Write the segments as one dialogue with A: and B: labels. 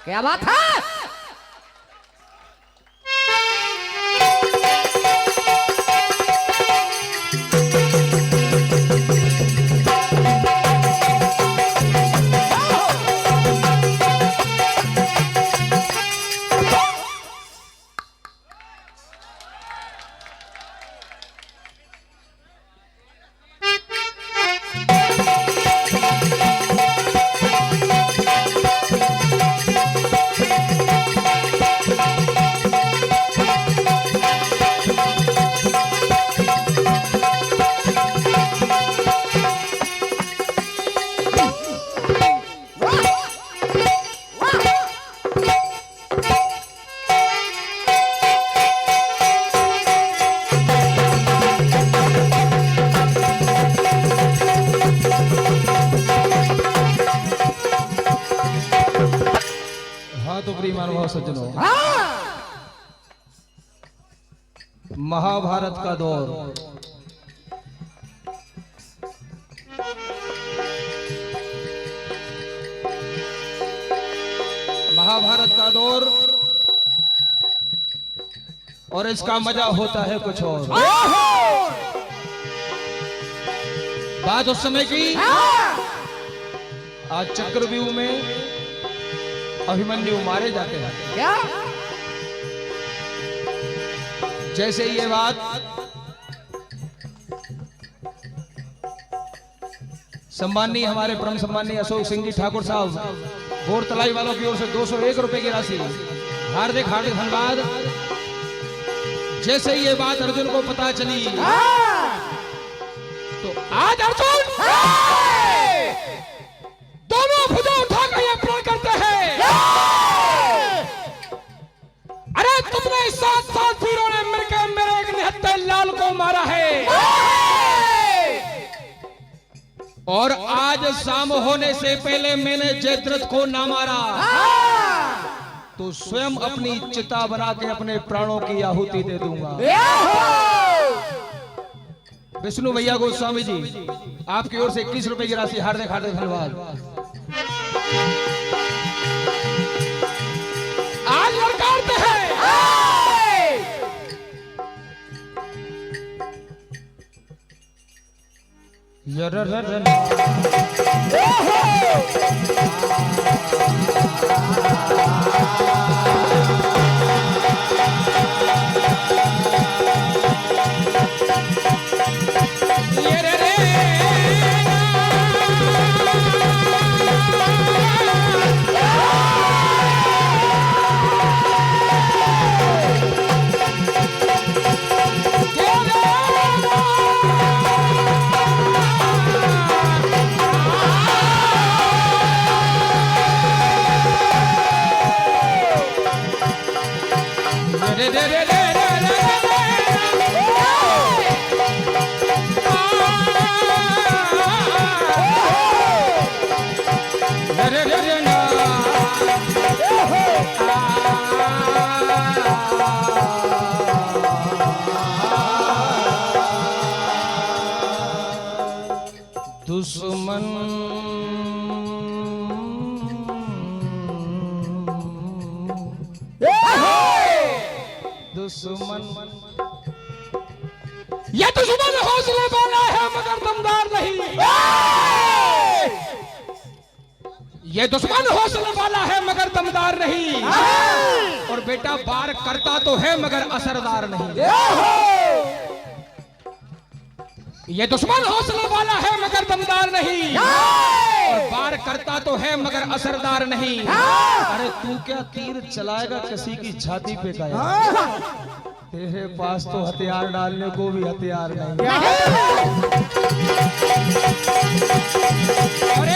A: क्या बात है?
B: सज्जनों, महाभारत का दौर और इसका मजा होता है कुछ और। बात उस समय की, आज चक्रव्यूह में अभिमन्यु मारे जाते हैं।
A: क्या?
B: जैसे ये बात सम्माननीय हमारे परम सम्माननीय अशोक सिंह जी ठाकुर साहब बोर तलाई वालों की ओर से 201 रुपए की राशि, हार्दिक हार्दिक धन्यवाद। जैसे ये बात अर्जुन को पता चली तो आज अर्जुन दोनों भुजा उठाकर ये प्रण करते हैं, अरे तुमने 7 वीरों ने मिलकर मेरे एक निहत्थे लाल को मारा है, और आज शाम होने से पहले मैंने जयद्रथ को ना मारा तो स्वयं अपनी चिता बना के अपने प्राणों की आहुति दे दूंगा। विष्णु भैया गोस्वामी जी आपकी ओर से 21 रुपए की राशि, हार्दिक हार्दिक धन्यवाद। आज लड़काते हैं दुश्मन ये दुश्मन हौसले वाला है मगर दमदार नहीं, ये दुश्मन हौसले वाला है मगर दमदार नहीं, और बेटा वार करता तो है मगर असरदार नहीं। ये दुश्मन हौसले वाला है मगर दमदार नहीं, और वार करता तो है मगर असरदार नहीं। अरे तू क्या तीर चलाएगा किसी की छाती पे का? तेरे पास तो हथियार डालने को भी हथियार नहीं। अरे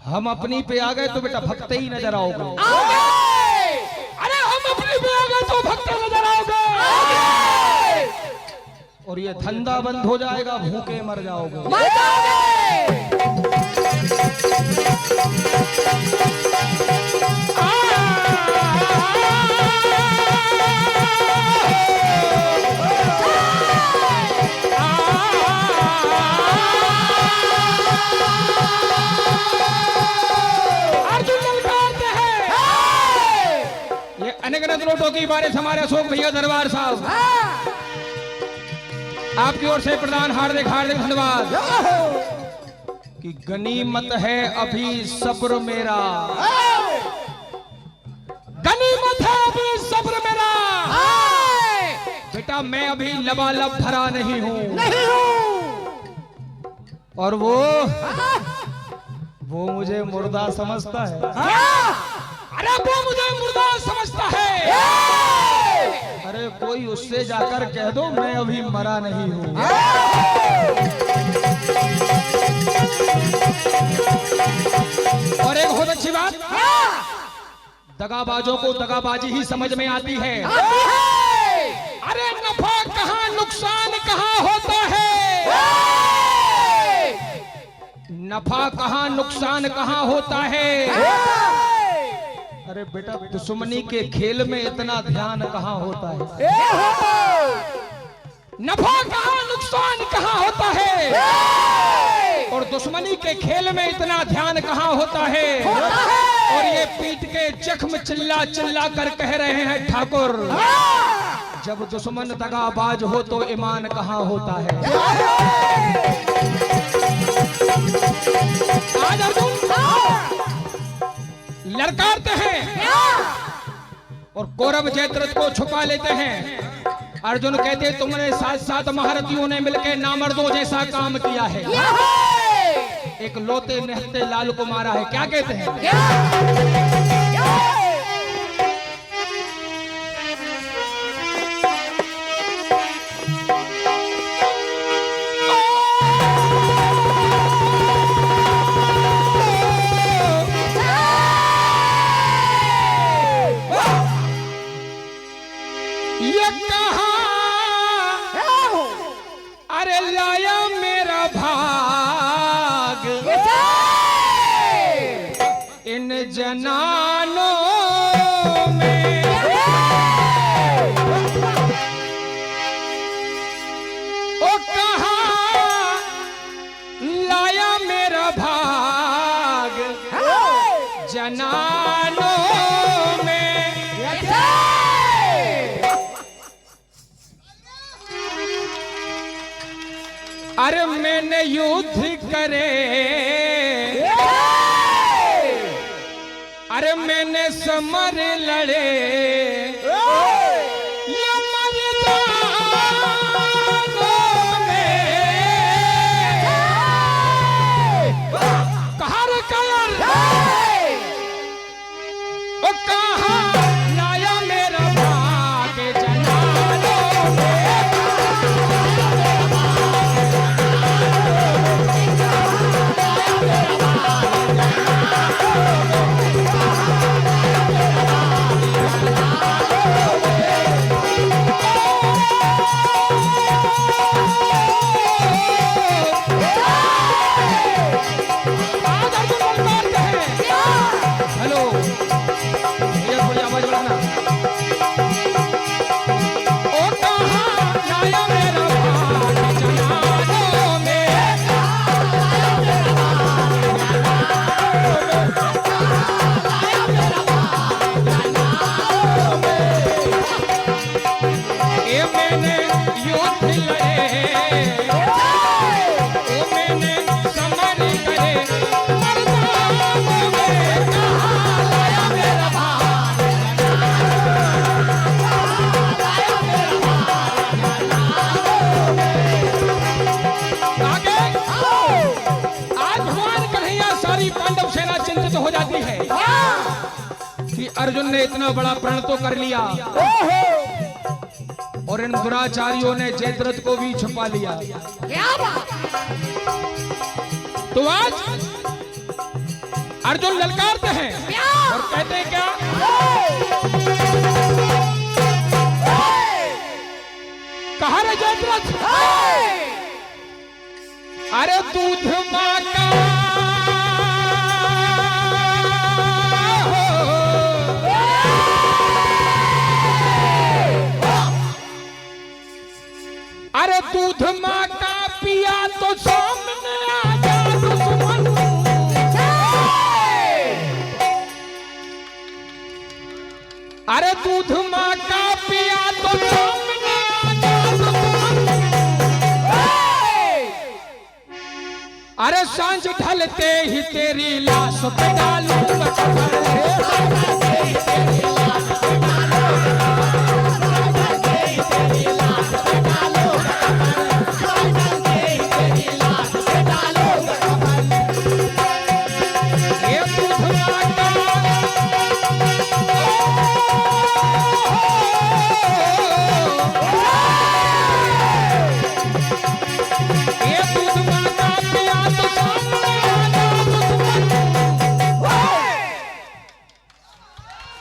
B: हम अपनी पे आ गए तो बेटा भक्ते ही नजर आओगे। अरे हम अपनी पे आ गए तो भक्ते नजर आओगे, और ये धंधा बंद हो जाएगा, भूखे मर जाओगे। अनगिनत नोटों की बारिश हमारे अशोक भैया दरबार साहब, आपकी ओर से प्रदान हार्दिक हार्दिक धन्यवाद। कि गनीमत है अभी सब्र मेरा, गनीमत है अभी सब्र मेरा। बेटा मैं अभी लबालब भरा नहीं हूँ, और वो मुझे मुर्दा समझता है। अरे वो मुझे मुर्दा समझता है। अरे कोई उससे जाकर कह दो मैं अभी मरा नहीं हूँ। और एक बहुत अच्छी बात, दगाबाजों को दगाबाजी ही समझ में आती है। अरे नफा कहाँ नुकसान कहाँ होता है, नफा कहाँ नुकसान कहाँ होता है। अरे बेटा दुश्मनी के खेल में इतना ध्यान कहाँ होता है, नफा कहाँ नुकसान कहाँ होता है, और दुश्मनी के खेल में इतना ध्यान कहाँ होता है। और ये पीट के जख्म चिल्ला चिल्ला कर कह रहे हैं ठाकुर, जब दुश्मन दगाबाज हो तो ईमान कहाँ होता है। आज अर्जुन ललकारते हैं और कौरव जयद्रथ को छुपा लेते हैं। अर्जुन कहते तुमने साथ साथ महारथियों ने मिलकर नामर्दों जैसा काम किया है, एक लोते नहते लाल को मारा है। क्या कहते हैं? अरे लाया मेरा भाग इन जनानों में, ओ कहाँ लाया मेरा भाग जनानों में। अरे मैंने युद्ध करे, अरे मैंने समर लड़े, ये मर्दानों में। कहाँ रे कायर, ओ कहाँ लाया मेरा भाग जनानों में। Oh जाती है कि अर्जुन ने इतना बड़ा प्रण तो कर लिया और इन दुराचारियों ने जयद्रथ को भी छुपा लिया।
A: क्या बात?
B: तो आज अर्जुन ललकारते हैं और कहते हैं क्या? कहा रे जयद्रथ? अरे दूध माँ का अरे दूध माँ का पिया तो सामने आ जा दुश्मन। अरे दूध माँ का पिया तो सामने आ जा दुश्मन। अरे सांझ ढलते ही तेरी लाश पे डालूंगा कफन।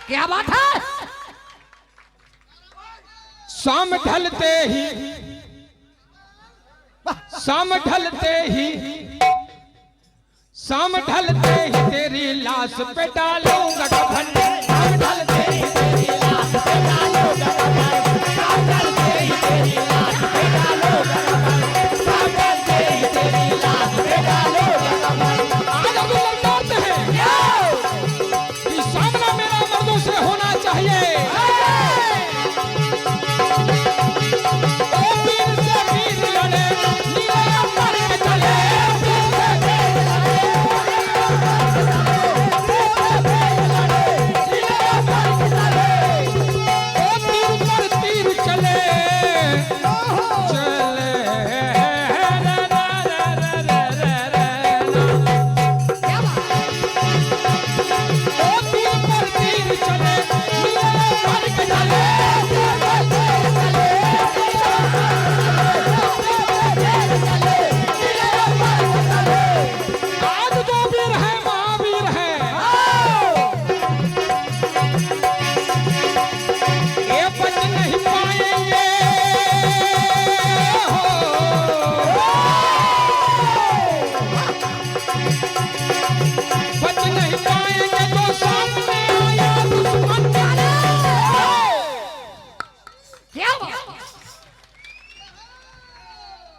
A: क्या बात है?
B: शाम ढलते ही तेरी लाश पे डालूंगा कफन। शाम ढलते ही तेरी लाश पे डालूंगा कफन। शाम ढलते ही तेरी लाश पे डालूंगा कफन। शाम ढलते ही तेरी लाश पे डालूंगा कफन। आज हम लड़ते हैं कि सामना मेरा मर्दों से होना चाहिए।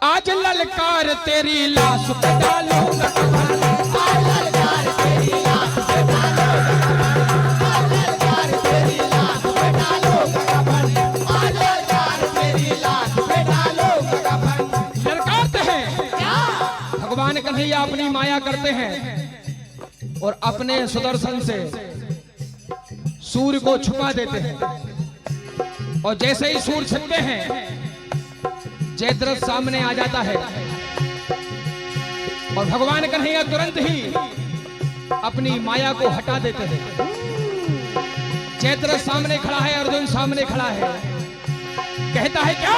B: आज ललकार तेरी लाश पे डालूंगा कफन। आज ललकार तेरी लाश पे डालूंगा कफन। आज ललकार तेरी लाश पे डालूंगा कफन। आज ललकार तेरी लाश पे डालूंगा कफन। ललकारते हैं भगवान कन्हैया अपनी माया करते हैं और अपने सुदर्शन से सूर्य को छुपा देते हैं और जैसे ही सूर्य छिपते हैं जयद्रथ सामने आ जाता है और भगवान कन्हैया तुरंत ही अपनी माया को हटा देते हैं। जयद्रथ सामने खड़ा है, अर्जुन सामने खड़ा है, कहता है क्या?